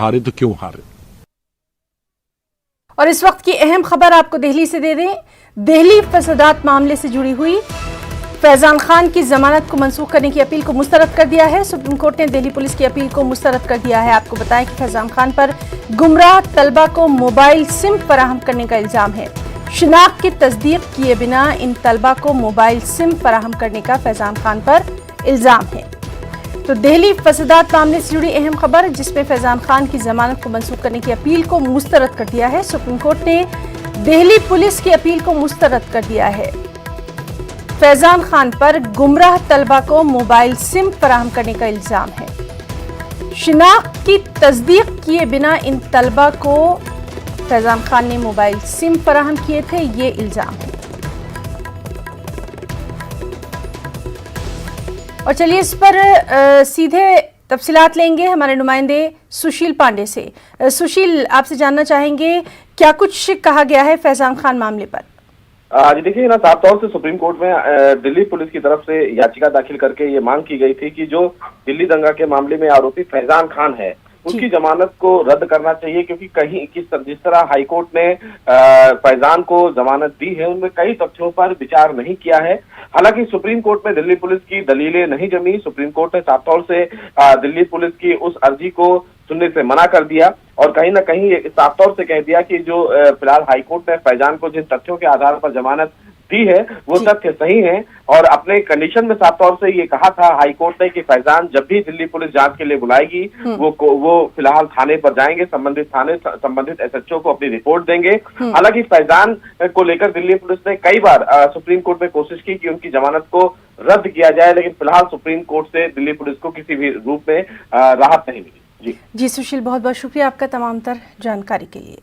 हारे तो क्यों हारे। और इस वक्त की अहम खबर आपको दिल्ली से दे दें। दिल्ली फसादात मामले से जुड़ी हुई फैजान खान की जमानत को मंसूख करने की अपील को मुस्तरद कर दिया है। सुप्रीम कोर्ट ने दिल्ली पुलिस की अपील को मुस्तरद कर दिया है। आपको बताएं कि फैजान खान पर गुमराह तलबा को मोबाइल सिम फराहम करने का इल्जाम है। शिनाख्त की तस्दीक किए बिना इन तलबा को मोबाइल सिम फराहम करने का फैजान खान पर इल्जाम है। तो दिल्ली फसादात मामले से जुड़ी अहम खबर, जिसमें फैजान खान की जमानत को मंसूख करने की अपील को मुस्तरद कर दिया है। सुप्रीम कोर्ट ने दिल्ली पुलिस की अपील को मुस्तरद कर दिया है। फैजान खान पर गुमराह तलबा को मोबाइल सिम फराहम करने का इल्जाम है। शिनाख्त की तस्दीक किए बिना इन तलबा को फैजान खान ने मोबाइल सिम फराहम किए थे, ये इल्जाम है। और चलिए इस पर सीधे तफसीलात लेंगे हमारे नुमाइंदे सुशील पांडे से। सुशील, आपसे जानना चाहेंगे क्या कुछ कहा गया है फैजान खान मामले पर। जी देखिए ना, साफ तौर से सुप्रीम कोर्ट में दिल्ली पुलिस की तरफ से याचिका दाखिल करके ये मांग की गई थी कि जो दिल्ली दंगा के मामले में आरोपी फैजान खान है उसकी जमानत को रद्द करना चाहिए, क्योंकि कहीं जिस तरह हाईकोर्ट ने फैजान को जमानत दी है उनमें कई तथ्यों पर विचार नहीं किया है। हालांकि सुप्रीम कोर्ट में दिल्ली पुलिस की दलीलें नहीं जमी। सुप्रीम कोर्ट ने साफ तौर से दिल्ली पुलिस की उस अर्जी को सुनने से मना कर दिया और कहीं ना कहीं साफ तौर से कह दिया कि जो फिलहाल हाईकोर्ट ने फैजान को जिन तथ्यों के आधार पर जमानत दी है वो तथ्य सही है। और अपने कंडीशन में साफ तौर से ये कहा था हाईकोर्ट ने कि फैजान जब भी दिल्ली पुलिस जांच के लिए बुलाएगी वो फिलहाल थाने पर जाएंगे, संबंधित एसएचओ को अपनी रिपोर्ट देंगे। हालांकि फैजान को लेकर दिल्ली पुलिस ने कई बार सुप्रीम कोर्ट में कोशिश की कि उनकी जमानत को रद्द किया जाए, लेकिन फिलहाल सुप्रीम कोर्ट से दिल्ली पुलिस को किसी भी रूप में राहत नहीं मिली। जी सुशील, बहुत बहुत शुक्रिया आपका तमाम तर जानकारी के लिए।